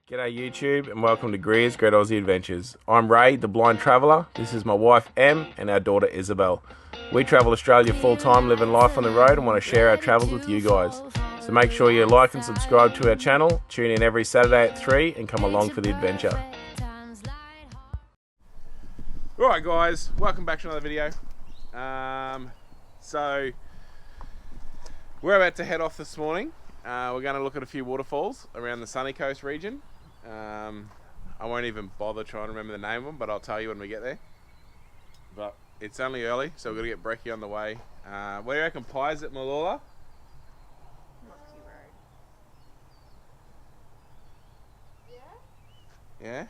G'day YouTube and welcome to Greer's Great Aussie Adventures. I'm Ray, the blind traveller. This is my wife Em and our daughter Isabel. We travel Australia full time, living life on the road and want to share our travels with you guys. So make sure you like and subscribe to our channel, tune in every Saturday at 3 and come along for the adventure. Alright guys, welcome back to another video. So we're about to head off this morning. We're going to look at a few waterfalls around the Sunny Coast region. I won't even bother trying to remember the name of them, but I'll tell you when we get there. But it's only early, so we've got to get brekkie on the way. Where do you reckon pies at Malula? Monkey Road. Yeah?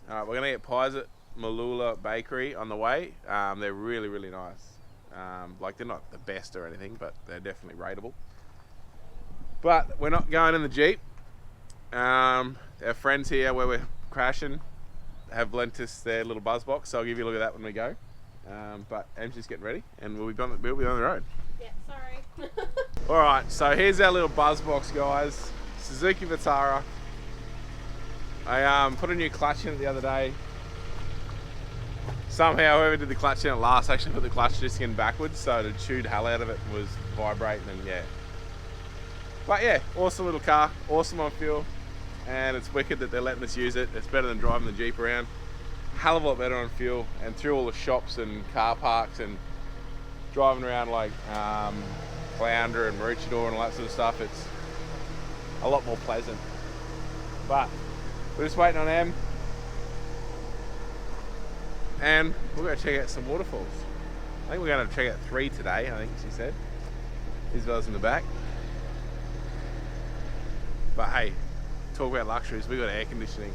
Alright, we're going to get pies at Malula Bakery on the way. They're really nice. Like, they're not the best or anything, but they're definitely rateable. But we're not going in the Jeep. Our friends here where we're crashing have lent us their little buzz box, so I'll give you a look at that when we go. But Em's just getting ready and we'll be on the road. Yeah, sorry. Alright, so here's our little buzz box, guys. Suzuki Vitara. I put a new clutch in it the other day. Somehow whoever did the clutch in it last actually put the clutch disc in backwards, so the chewed hell out of it was vibrating and yeah. But yeah, awesome little car, awesome on fuel, and it's wicked that they're letting us use it. It's better than driving the Jeep around. Hell of a lot better on fuel, and through all the shops and car parks and driving around like Cloundra and Maroochydore and all that sort of stuff, it's a lot more pleasant. But we're just waiting on Em, and we're going to check out some waterfalls. I think we're going to check out 3 today, I think she said. Isabel's in the back. But hey, talk about luxuries, we got air conditioning.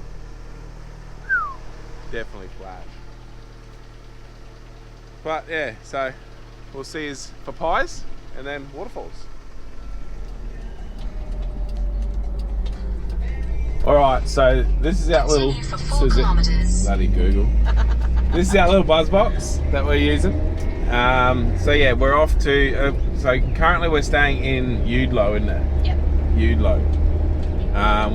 Definitely flash. But yeah, so we'll see us for pies and then waterfalls. Alright, so this is our little bloody Google. This is our little buzz box that we're using. So yeah, we're off to so currently we're staying in Udlo, isn't it? Yep. Udlo.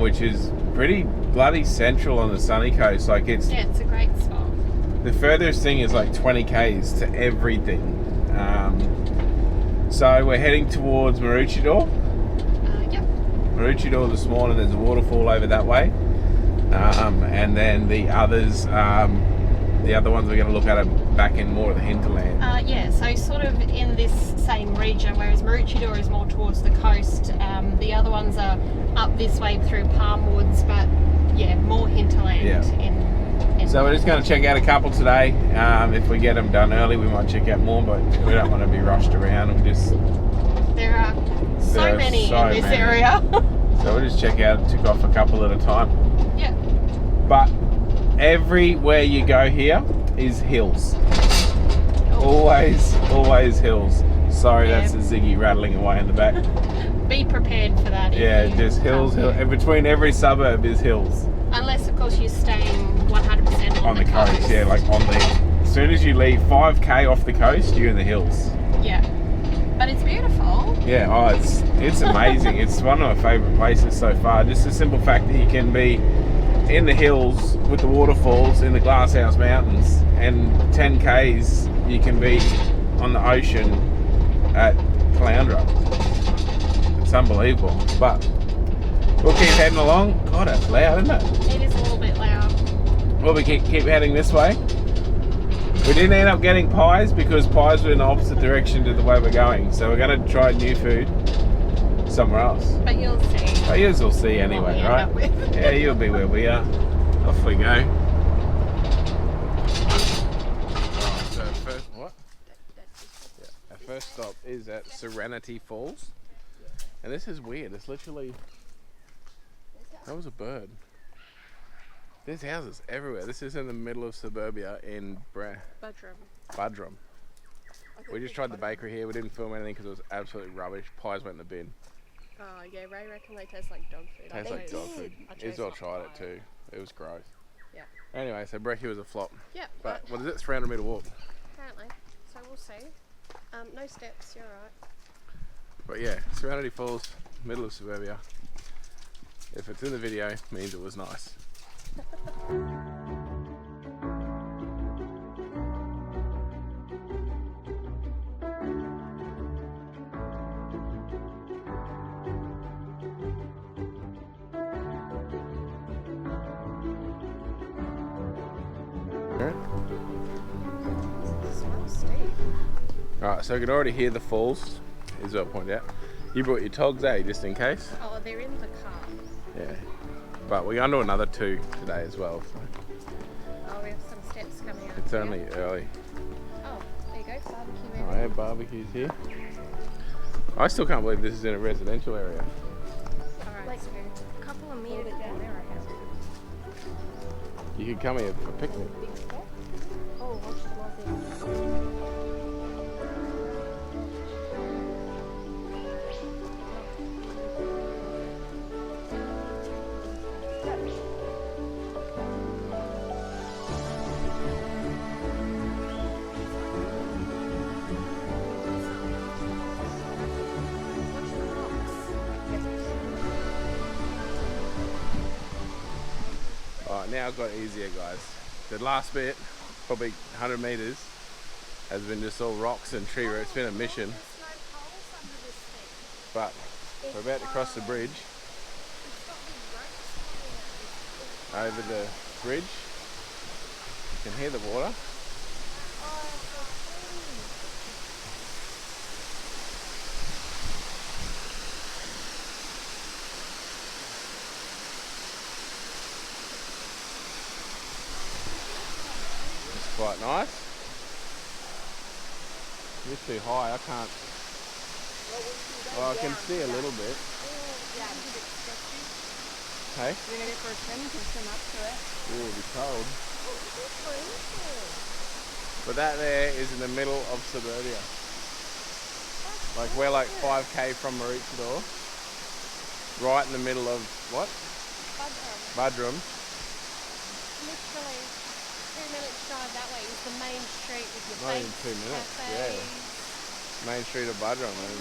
Which is pretty bloody central on the Sunny Coast. Like it's a great spot. The furthest thing is like 20 k's to everything. So we're heading towards Maroochydore. Yep. Maroochydore this morning. There's a waterfall over that way, and then the others, the other ones we're going to look at are back in more of the hinterland. Yeah, so sort of in this same region, whereas Maroochydore is more towards the coast. The other ones are up this way through palm woods, but yeah, more hinterland. Yeah. So we're just going to check out a couple today. If we get them done early, we might check out more, but we don't want to be rushed around. There are so many in this area. So we'll just check out, tick off a couple at a time. Yeah. But everywhere you go here is hills. Always hills. Sorry, yeah. That's the Ziggy rattling away in the back. Be prepared for that. Yeah, just hills. And between every suburb is hills. Unless, of course, you're staying 100% on the coast. Yeah, like on the... As soon as you leave 5k off the coast, you're in the hills. Yeah. But it's beautiful. Yeah, oh, it's amazing. It's one of my favourite places so far. Just the simple fact that you can be in the hills with the waterfalls in the Glasshouse Mountains, and 10 k's you can be on the ocean at Cloundra. It's unbelievable. But we'll keep heading along. God, it's loud, isn't it? It is a little bit loud. Well, we keep heading this way. We didn't end up getting pies because pies were in the opposite direction to the way we're going. So we're going to try new food somewhere else. But you'll see. But yours will see anyway, right? Yeah, you'll be where we are. Off we go. Alright, so our first stop is at Serenity Falls. And this is weird. It's literally... That was a bird. There's houses everywhere. This is in the middle of suburbia in Budrum. We just tried the bakery here. We didn't film anything because it was absolutely rubbish. Pies went in the bin. Oh yeah, Ray reckon they taste like dog food. Tastes like dog food. Isabel tried it too. It was gross. Yeah. Anyway, so brekkie was a flop. Yeah. But what is it? 300 metre walk. Apparently. So we'll see. No steps. You're alright. But yeah, Serenity Falls, middle of suburbia. If it's in the video, it means it was nice. Alright, so I can already hear the falls, is what I pointed out. You brought your togs, eh, just in case? Oh, they're in the car. Yeah. But we're going to another 2 today as well. So. Oh, we have some steps coming out. It's only early. Oh, there you go, barbecue area. Oh yeah, barbecue's here. I still can't believe this is in a residential area. Alright, like, so a couple of meters down there, I guess. You could come here for a picnic. Oh, watch the Aussie. Alright, now I've got it easier, guys. The last bit, probably 100 metres, has been just all rocks and tree roots. It's been a mission. But we're about to cross the bridge. Over the bridge. You can hear the water. Quite nice. It's too high, I can't. Oh, I can see a little bit. Hey? You're gonna go for a swim, you can swim up to it. Ooh, it'll be cold. But that there is in the middle of suburbia. Like we're like 5k from Maroochydore. Right in the middle of what? Budrum. Literally 2 minutes drive that way is the main street with your Not even bakes, 2 minutes, cafes. yeah. Main street of Budrum. And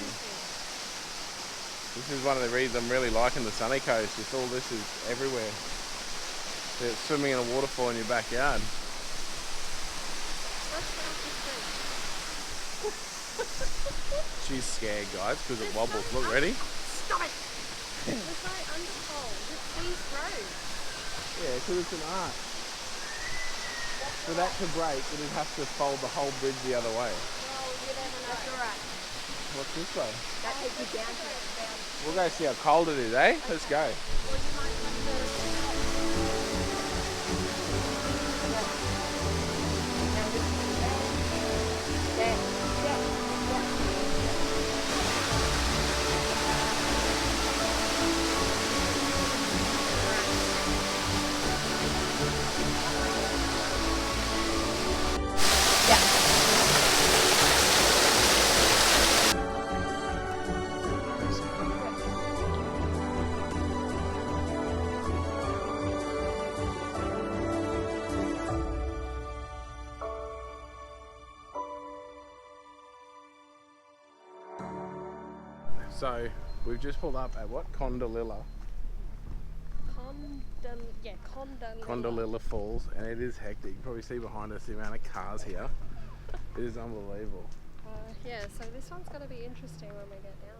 this is one of the reasons I'm really liking the sunny coast. Just all this is everywhere. It's swimming in a waterfall in your backyard. She's scared, guys, because it wobbles. Look, ready? Stop it! There's no underfold. It's these roads. Yeah, because it's an arch. For that to break, it would have to fold the whole bridge the other way. Well, you never know. That's alright. What's this way? That takes you down to it. We'll go see how cold it is, eh? Let's go. Well, you might have So, we've just pulled up at what? Condalilla Condalilla. Falls, and it is hectic. You can probably see behind us the amount of cars here. It is unbelievable. Yeah, so this one's going to be interesting when we get down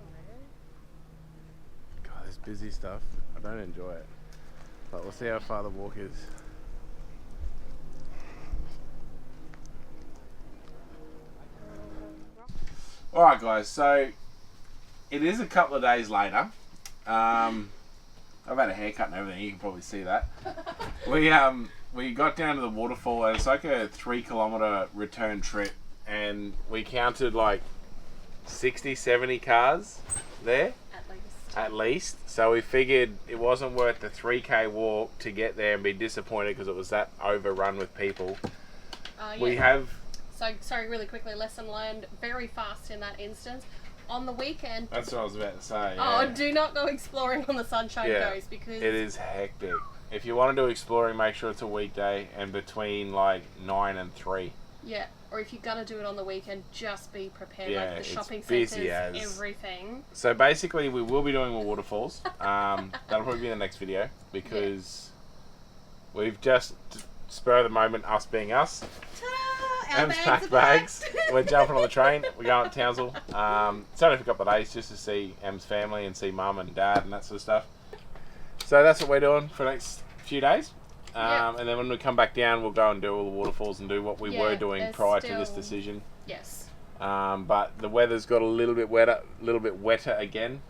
there. God, this busy stuff. I don't enjoy it. But we'll see how far the walk is. Alright guys, so it is a couple of days later. I've had a haircut and everything, you can probably see that. We got down to the waterfall, and it's like a 3 kilometer return trip, and we counted like 60, 70 cars there. At least. So we figured it wasn't worth the 3k walk to get there and be disappointed because it was that overrun with people. Yeah. We have... So, sorry, really quickly, lesson learned very fast in that instance. On the weekend... That's what I was about to say. Oh, yeah. do not go exploring on the Sunshine Coast because... It is hectic. If you want to do exploring, make sure it's a weekday and between like 9 and 3. Yeah. or if you're gonna do it on the weekend, just be prepared. Yeah, like the it's shopping busy centres, as- everything. So basically, we will be doing more waterfalls. That'll probably be in the next video because we've just, spur of the moment, us being us. Ta-da! Our Em's bags packed are bags. packed. We're jumping on the train. We're going to Townsville. It's only for a couple of days just to see Em's family and see mum and dad and that sort of stuff. So that's what we're doing for the next few days. And then when we come back down, we'll go and do all the waterfalls and do what we were doing there's prior to this still- decision. Yes. But the weather's got a little bit wetter again.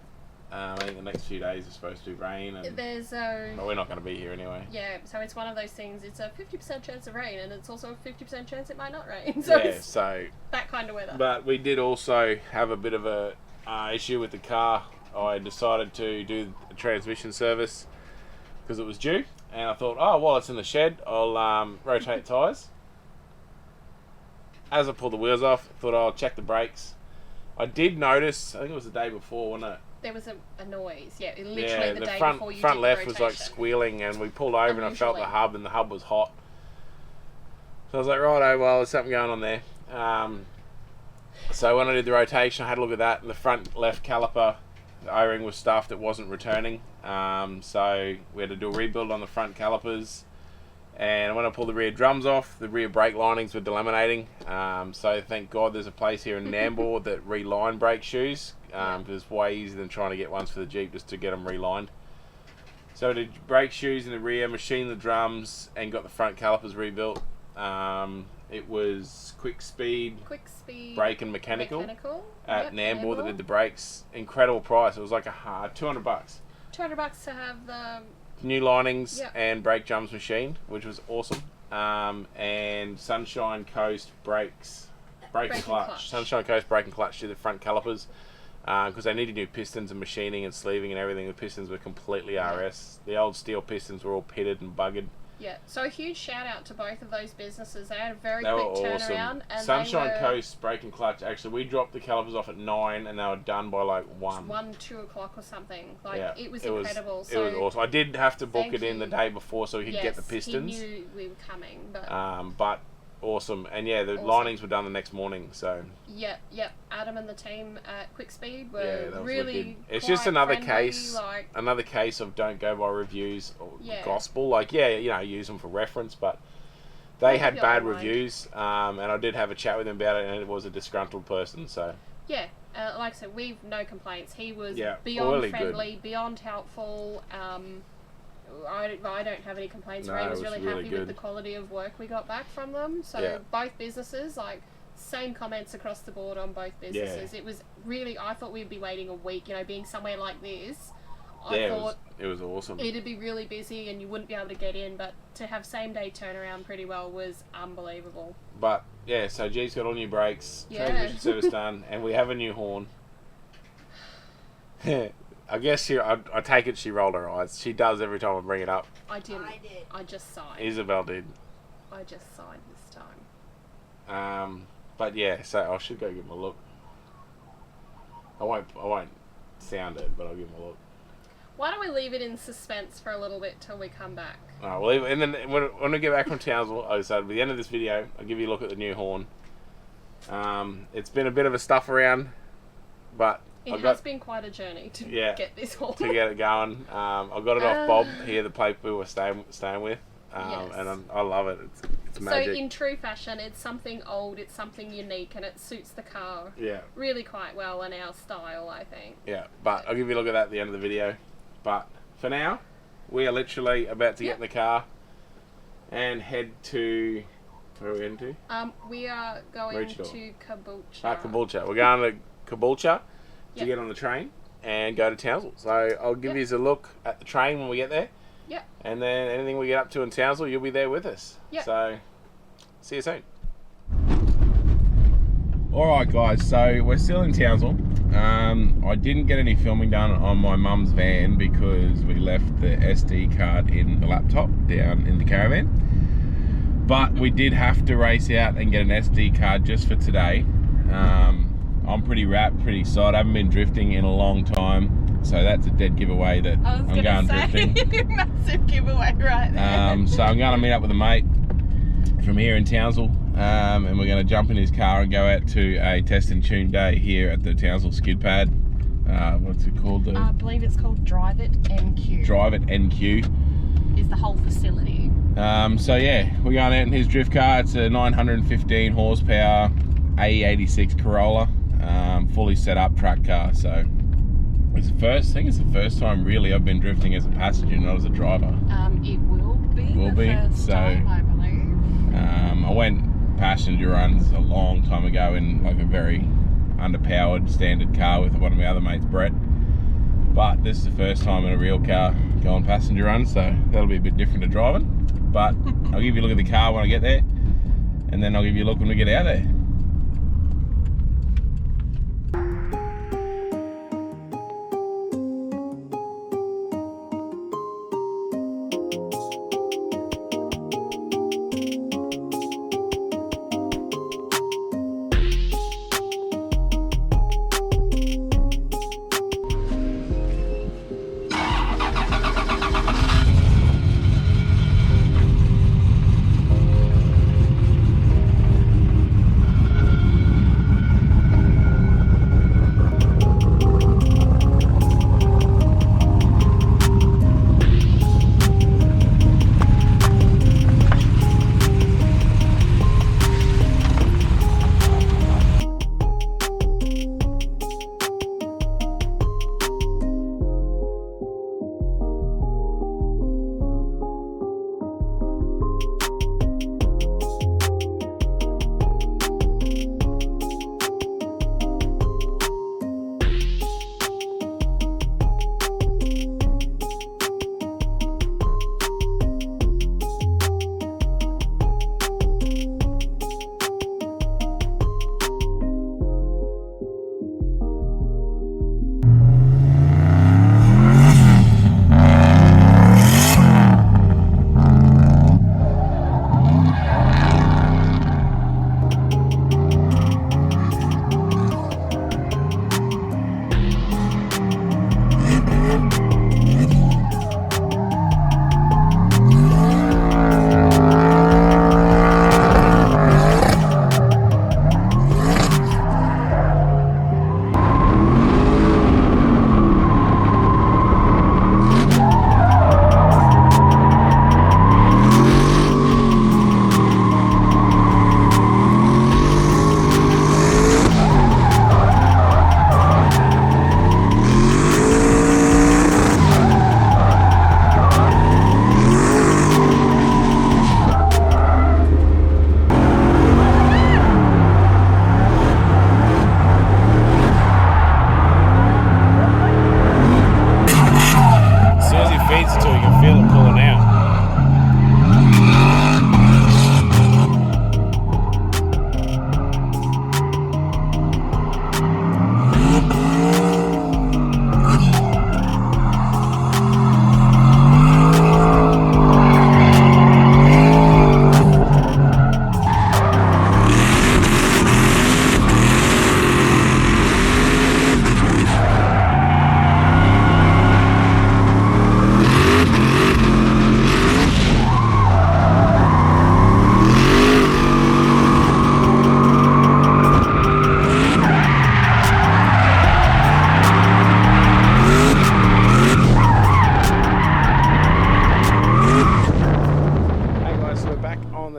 I think the next few days are supposed to rain, and There's but we're not going to be here anyway. yeah, so it's one of those things. It's a 50% chance of rain, and it's also a 50% chance it might not rain. So Yeah, it's so that kind of weather. but we did also have a bit of a issue with the car. I decided to do a transmission service because it was due, and I thought, oh, while it's in the shed, I'll rotate tyres. As I pulled the wheels off, I thought I'll check the brakes. I did notice, I think it was the day before, wasn't it? There was a noise. Yeah, literally Yeah, the the day front before you front did left the was like rotation. squealing, and we pulled over and I felt the Unusually. hub, and the hub was hot. So I was like, righto, well, there's something going on there. So when I did the rotation, I had a look at that, and the front left caliper, the O-ring was stuffed, it wasn't returning. So we had to do a rebuild on the front calipers. And when I pulled the rear drums off, the rear brake linings were delaminating. So thank God there's a place here in Nambour that reline brake shoes. Because it's way easier than trying to get ones for the Jeep just to get them relined. So I did brake shoes in the rear, machined the drums, and got the front calipers rebuilt. It was quick speed brake and mechanical at Nambour that did the brakes. Incredible price. It was like $200. $200 to have the New linings and brake drums machined, which was awesome. And Sunshine Coast brakes, brake and clutch. Sunshine Coast brake and clutch to the front calipers because they needed new pistons and machining and sleeving and everything. The pistons were completely RS. The old steel pistons were all pitted and buggered. Yeah, so a huge shout out to both of those businesses. They had a very They were quick awesome. turnaround. And Sunshine they were Coast brake and clutch. Actually, we dropped the calipers off at 9 and they were done by like 1. 2 o'clock or something. Like Yeah, it was incredible. It was awesome. I did have to book Thank it in the you. day before so we could get the pistons. He knew we were coming, but But awesome. And yeah, the linings were done the next morning. So yep. Adam and the team at Quick Speed were yeah, that was really wicked. It's quite just another friendly, case, like, another case of don't go by reviews or Yeah. gospel. Like use them for reference, but they Make had up your bad own mind. reviews. And I did have a chat with him about it, and it was a disgruntled person. So yeah, like I said, we've no complaints. He was Yeah, beyond really friendly, beyond helpful. I don't have any complaints. No, Ray it was was really really happy good. with the quality of work we got back from them. So Yeah. both businesses, like, same comments across the board on both businesses. It was really, I thought we'd be waiting a week, being somewhere like this. I thought it was awesome. it'd be really busy and you wouldn't be able to get in, but to have same day turnaround pretty well was unbelievable. But yeah, so G's got all new brakes, Yeah. transmission service done, and we have a new horn. I guess I take it she rolled her eyes. She does every time I bring it up. I didn't. I did. I just sighed. Isabel did. I just sighed this time. But yeah, so I should go give him a look. I won't sound it, but I'll give him a look. Why don't we leave it in suspense for a little bit till we come back? Alright, well, and then when we get back from Townsville, so at the end of this video, I'll give you a look at the new horn. It's been a bit of a stuff around, but It has been quite a journey to get this all. to get it going. I got it off Bob here, the bloke we were staying with, Yes. and I love it. It's magic. So in true fashion, it's something old, it's something unique, and it suits the car Yeah, really quite well in our style, I think. yeah. But I'll give you a look at that at the end of the video. But for now, we are literally about to get in the car and head to... Where are we heading to? We are going Maroochydore. to Caboolture. Caboolture. We're going to Caboolture to Yep. get on the train and go to Townsville. So I'll give you a look at the train when we get there. Yep. And then anything we get up to in Townsville, you'll be there with us. Yep. So see you soon. Alright guys, so we're still in Townsville. I didn't get any filming done on my mum's van because we left the SD card in the laptop down in the caravan. But we did have to race out and get an SD card just for today. I'm pretty wrapped, pretty excited. I haven't been drifting in a long time, so that's a dead giveaway that I'm going drifting. Massive giveaway right there. So I'm going to meet up with a mate from here in Townsville, and we're going to jump in his car and go out to a test and tune day here at the Townsville skid pad. What's it called? I believe it's called Drive It NQ. Drive It NQ is the whole facility. So yeah, we're going out in his drift car. It's a 915 horsepower A86 Corolla, fully set up track car. So it's I think it's the first time really I've been drifting as a passenger, not as a driver. It will be first time, I believe. I went passenger runs a long time ago in like a very underpowered standard car with one of my other mates, Brett. But this is the first time in a real car going passenger run, so that'll be a bit different to driving. But I'll give you a look at the car when I get there, and then I'll give you a look when we get out there.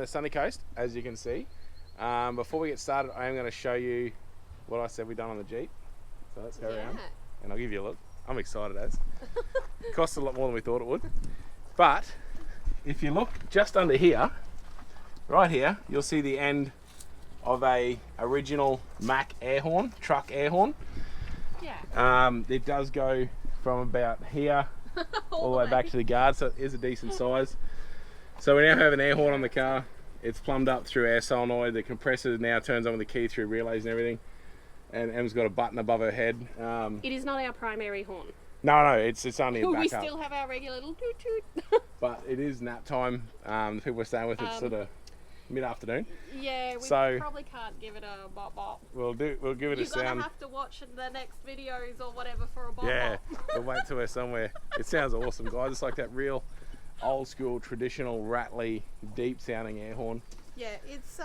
Sunny Coast, as you can see. Before we get started, I am going to show you what I said we done on the Jeep. So let's go around and I'll give you a look. I'm excited as. It costs a lot more than we thought it would. But if you look just under here, right here, you'll see the end of a original Mack air horn, truck air horn. Yeah. It does go from about here all the way back to the guard, so it is a decent size. So we now have an air horn on the car. It's plumbed up through air solenoid. The compressor now turns on with the key through relays and everything. And Emma's got a button above her head. It is not our primary horn. No, it's only a backup. We still have our regular little toot toot. But it is nap time. The people we're staying with, it's sort of mid-afternoon. Yeah, we probably can't give it a bop bop. We'll give it a sound. You're gonna have to watch the next videos or whatever for a bop yeah, bop. we'll wait till we're somewhere. It sounds awesome, guys. It's like that real old school, traditional, rattly, deep sounding air horn. Yeah, it's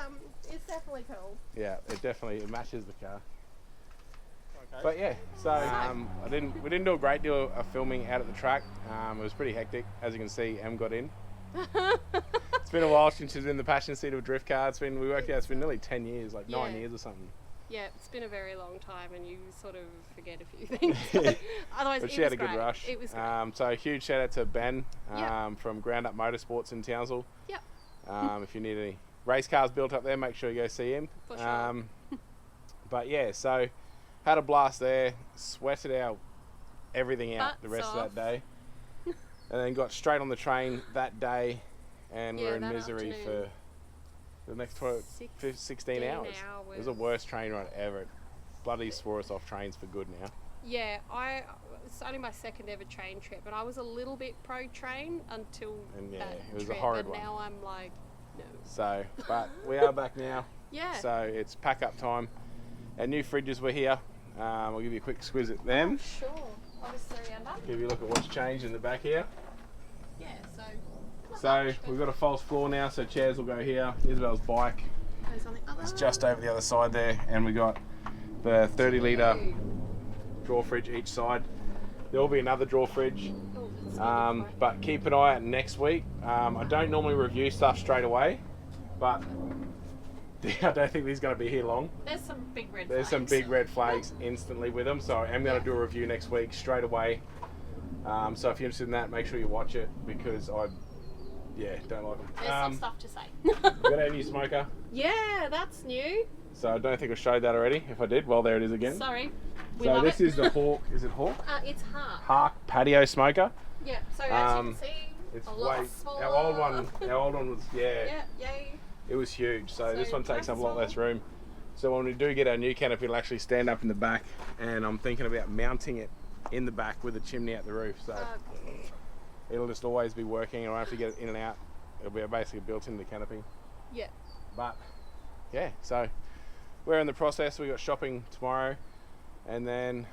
definitely cool. Yeah, it matches the car. But yeah, so we didn't do a great deal of filming out at the track. It was pretty hectic. As you can see, Em got in. It's been a while since she's in the passenger seat of a drift car. It's been nearly 10 years, like 9 years or something. Yeah, it's been a very long time, and you sort of forget a few things. Otherwise, but she had a good rush. It was great. So a huge shout out to Ben from Ground Up Motorsports in Townsville. Yep. If you need any race cars built up there, make sure you go see him. For sure. But yeah, so had a blast there, sweated our everything out the rest of that day, and then got straight on the train that day, and we're in misery for the next 16 hours. It was the worst train ride ever. It bloody swore us off trains for good now. Yeah, it's only my second ever train trip, and I was a little bit pro train until that it was trip, a horrid and one. now I'm like, no. So, but we are back now. Yeah. So it's pack up time. Our new fridges were here. I'll give you a quick squiz at them. Sure. Obviously, Give you a look at what's changed in the back here. Yeah, So we've got a false floor now, so chairs will go here. Isabel's bike goes on the other. is just over the other side there, and we got the 30 litre drawer fridge each side. There will be another drawer fridge, but keep an eye out next week. I don't normally review stuff straight away, but I don't think these are going to be here long. There's some big red There's some big red flags instantly with them, so I'm going to do a review next week straight away. So if you're interested in that, make sure you watch it, because I don't like them. There's some stuff to say. We've got our new smoker. Yeah, that's new. So I don't think I showed that already. If I did, well, there it is again. Sorry. So this is the Hawk. Is it Hawk? It's Hawk. Hawk patio smoker. Yeah. So as you can see, it's a lot smaller. Our old one was Yeah. Yay. It was huge. So this one takes up a lot small. less room. So when we do get our new canopy, it'll actually stand up in the back, and I'm thinking about mounting it in the back with a chimney out the roof. So it'll just always be working. I don't have to get it in and out. It'll be basically built into the canopy. Yeah. But yeah, so we're in the process. We got shopping tomorrow, and then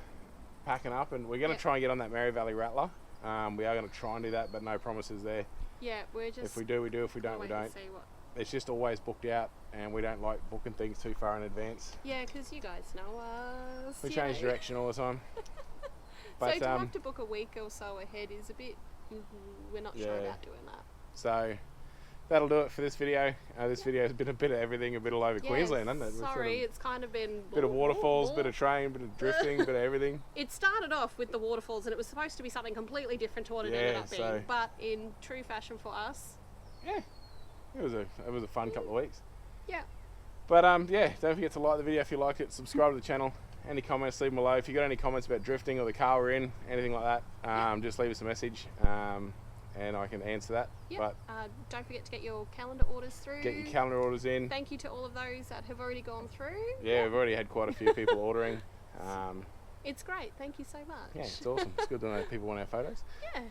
packing up, and we're going to try and get on that Mary Valley Rattler. We are going to try and do that, but no promises there. Yeah, we're just. If we do, we do. If we don't, we don't. It's just always booked out, and we don't like booking things too far in advance. Yeah, because you guys know us. We change direction all the time. But so to have to book a week or so ahead is a bit. We're not sure about doing that. So that'll do it for this video. This video has been a bit of everything, a bit all over Queensland, hasn't it? Sorry, it's kind of been... Bit of waterfalls, bit of train, bit of drifting, bit of everything. It started off with the waterfalls, and it was supposed to be something completely different to what it ended up being. But in true fashion for us... Yeah, it was a fun couple of weeks. Yeah. But don't forget to like the video if you liked it, subscribe to the channel. Any comments, leave them below. If you got any comments about drifting or the car we're in, anything like that, just leave us a message. And I can answer that. Yep. But don't forget to get your calendar orders through. Get your calendar orders in. Thank you to all of those that have already gone through. Yeah, we've already had quite a few people ordering. It's great. Thank you so much. Yeah, it's awesome. It's good to know people want our photos. Yeah.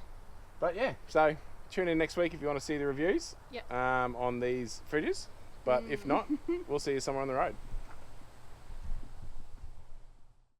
But yeah, so tune in next week if you want to see the reviews on these fridges. But if not, we'll see you somewhere on the road.